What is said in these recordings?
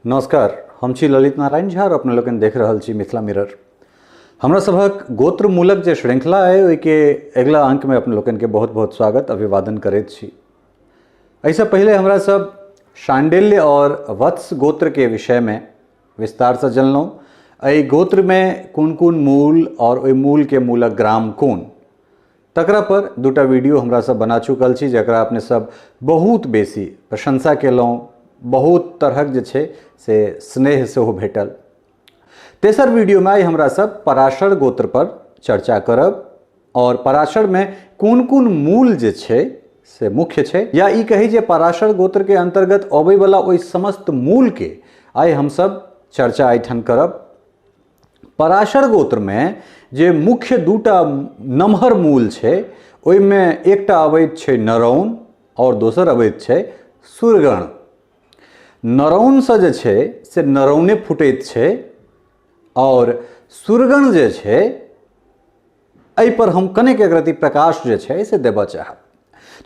नमस्कार, हम छी ललित नारायण झा और अपने लोगन देख रहल छी मिथिला मिरर। हमरा सभक गोत्र मूलक जे श्रृंखला है ओइके अगला अंक में अपने लोगन के बहुत बहुत स्वागत अभिवादन करैत छी। ऐसा पहले हमरा सब शांडिल्य और वत्स गोत्र के विषय में विस्तार से जनलहुँ। एहि गोत्र में कोन कोन मूल और ओहि मूल के मूलक ग्राम कोन, तकरा पर दूटा वीडियो हमरा सब बना चुकल छी, जकरा अपने सब बहुत बेसी प्रशंसा केलहुँ, बहुत तरहक जे छै से स्नेह सेहो भेटल। तेसर वीडियो में आई हमरा सब पराशर गोत्र पर चर्चा करब और पराशर में कोन कोन मूल जे छै से मुख्य छै, या ई कही जे पराशर गोत्र के अंतर्गत आबै वाला ओहि समस्त मूल के आई हम सब चर्चा एहिठाम करब। पराशर गोत्र में जे मुख्य दूटा नमहर मूल छै ओहिमे एकटा अबैत छै नरौन और दोसर अबैत छै सुरगण। नरौन से जे छै से नरौने फुटैत छै और सुरगण जे छै एहि पर हम कनेक एक रति प्रकाश जे छै से देबऽ चाहब।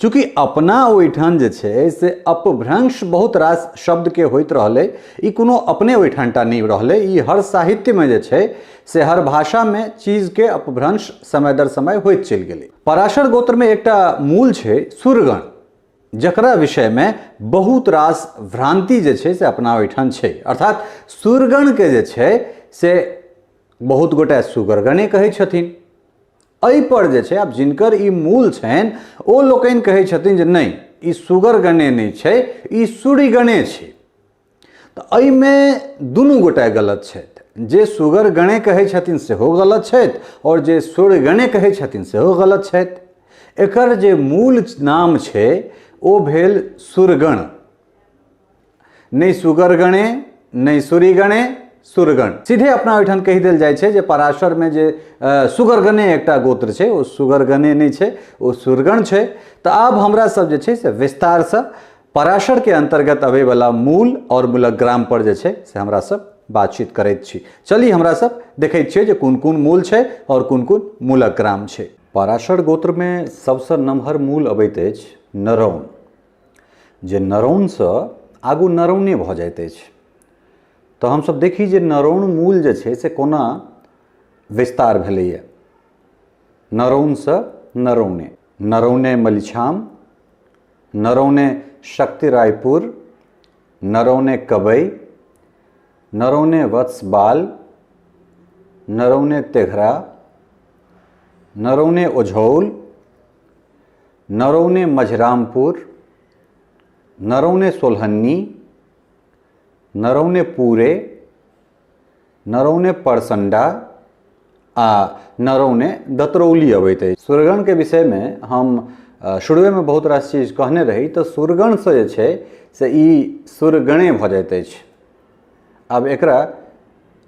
चूँकि अपना ओहिठाम जे छै से अपभ्रंश बहुत रास शब्द के होइत रहलै, ई कोनो अपने ओहिठामटा नहीं रहलै, ई हर साहित्य में जे छै से हर भाषा में चीज के अपभ्रंश समय दर समय होइत चलि गेलै। पराशर गोत्र में एकटा मूल छै सुरगण, जकरा विषय में बहुत रास भ्रांति जे छै से अपना ओहिठाम छै। अर्थात सुरगण के जे छै से बहुत गोटे सुगरगणे कहै छथिन। एहि पर जे छै आब जिनकर ई मूल छनि ओ लोकनि कहै छथिन जे नहीं, ई सुगरगणे नहीं छै, ई सूर्यगणे छै। तऽ एहिमे दुनू गोटे गलत छथि। जे सुगरगणे कहै छथिन सेहो गलत छथि और जे सूर्यगणे कहै छथिन सेहो गलत छथि। एकर जे मूल नाम छै ओ भेल सुरगण, नहीं सुगरगणे नहीं सूर्यगणे, सुरगण। सीधे अपना ओहिठाम कहि देल जाइ छै जे पराशर में जे सुगरगणे एकटा गोत्र छै ओ सुगरगणे नहीं छै, ओ सुरगण छै। तऽ आब हमरा सब जे छै से विस्तार से पराशर के अंतर्गत आबै वाला मूल और मूलक ग्राम पर जे छै से हमरा सब बातचीत करैत छी। चलिए हमरा सब देखैत छियै जे कोन कोन मूल छै और कोन कोन मूलक ग्राम छै। पराशर गोत्र में सबसे नमहर मूल अबैत अछि नरौन, जे नरौन से आगू नरौने भऽ जाइत अछि। तो हम सब देखी जे नरौन मूल जे छै से कोना विस्तार भेलैए। नरौन से नरौने, नरौने मलिछाम, नरौने शक्ति रायपुर, नरौने कबई, नरौने वत्सबाल, नरौने तेघरा, नरौने ओझौल, नरौने मझरामपुर, नरौने सोलहन्नी, नरौने पूरे, नरौने परसंडा आ नरौने दतरौली अबैत अछि। सुरगण के विषय में हम शुरुए में बहुत रास चीज कहने रही, तो सुरगण से जे छै से ई सुरगणे भऽ जाइत अछि। आब एकरा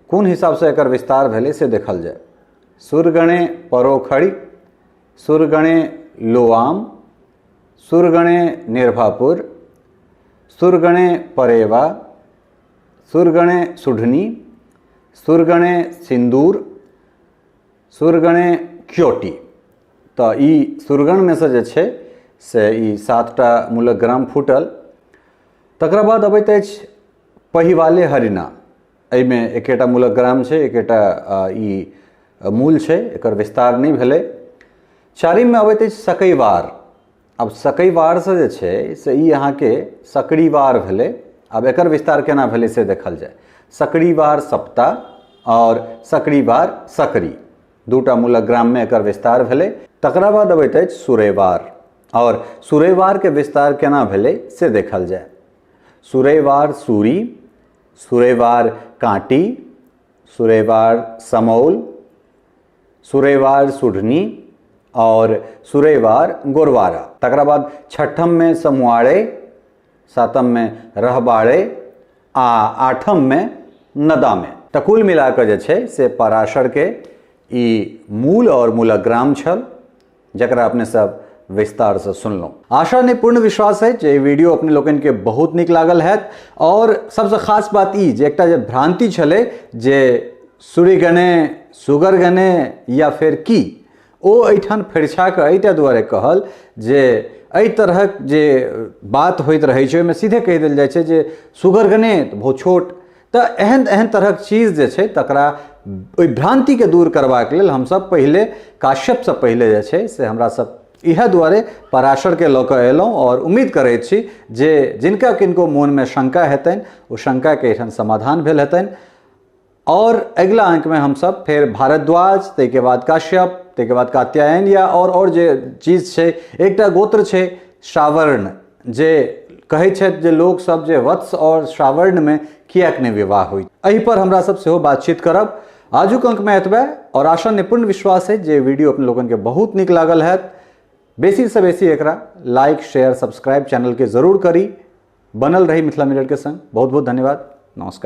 कोन हिसाब से एकर विस्तार भेलै से देखल जाय। सुरगणे परोखड़ी, सुरगणे लोआम, सुरगणे निर्भापुर, सुरगणे परेवा, सुरगणे सुढनी, सुरगणे सिंदूर, सुरगणे क्योटी। तो ई सुरगण में से जे छै से ई 7टा मूलक ग्राम फूटल। तकरा बाद अबैत अछि पहिवाले हरिना। एहिमे एकेटा मूलक ग्राम छै, एकेटा ई मूल छै, एकर विस्तार नहीं भेलै। चारिम में अबैत अछि सकैवार। अब सकैवार से जे छै से ई अहाँके सकड़ीवार भेलै। अब एकर विस्तार केना भेलै से देखल जाय। सकड़ीवार सप्ता और सकड़ीवार सकरी, दूटा मूलक ग्राम में एकर विस्तार भेलै। तकरा बाद अबैत अछि सुरैवार, और सुरैवार के विस्तार केना भेलै से देखल जाय। सुरैवार सूरी, सुरैवार कांटी, सुरैवार समौल, सुरैवार सुढनी और सुरैवार गोरवारा। तकरा बाद छठम में समुआड़े, सातम में रहबाड़े आ आठम में नदामे। तऽ कुल मिलाकर जे छै से पराशर के ई मूल और मूलक ग्राम छल, जकरा अपने सब विस्तार से सुनलहुँ। आशा नहीं पूर्ण विश्वास है जे वीडियो अपने लोगन के बहुत नीक लागल हैत। और सबसे खास बात ई जे एकटा जे भ्रांति छलै जे सूर्यगणे सुगरगणे या फिर की, ओ एहिठाम फेरछा कऽ एहिटा दुआरे कहल जे एहि तरहक जे बात होइत रहै छै ओहिमे सीधे कहि देल जाइ छै जे सुगर गने तऽ बहुत छोट। तऽ एहन एहन तरहक चीज जे छै तकरा ओहि भ्रांतिके दूर करबाक लेल हमसब पहिले काश्यपसँ पहिले जे छै से हमरा सब इएह दुआरे पराशरके लऽ कऽ अयलहुँ और उम्मीद करैत छी जे जिनका किनको मोनमे शंका हेतनि ओ शंकाके एहिठाम समाधान भेल हेतनि। और अगिला अंकमे हमसब फेर भारद्वाज, ताहिके बाद काश्यप, ताहिके बाद कात्यायन या और जे चीज छै, एकटा गोत्र छै श्रावर्ण, जे कहै छथि जे लोक सब जे वत्स और श्रावणमे किएक नहि विवाह होइत, एहि पर हमरा सब सेहो बातचीत करब। आजुक अंकमे एतबे और आशा निपूर्ण विश्वास है जे वीडियो अपने लोगन के बहुत नीक लागल हैत। बेसी से बेसी एकरा लाइक, शेयर, सब्सक्राइब चैनल के जरूर करी। बनल रही मिथिला मिरर के संग। बहुत बहुत धन्यवाद। नमस्कार।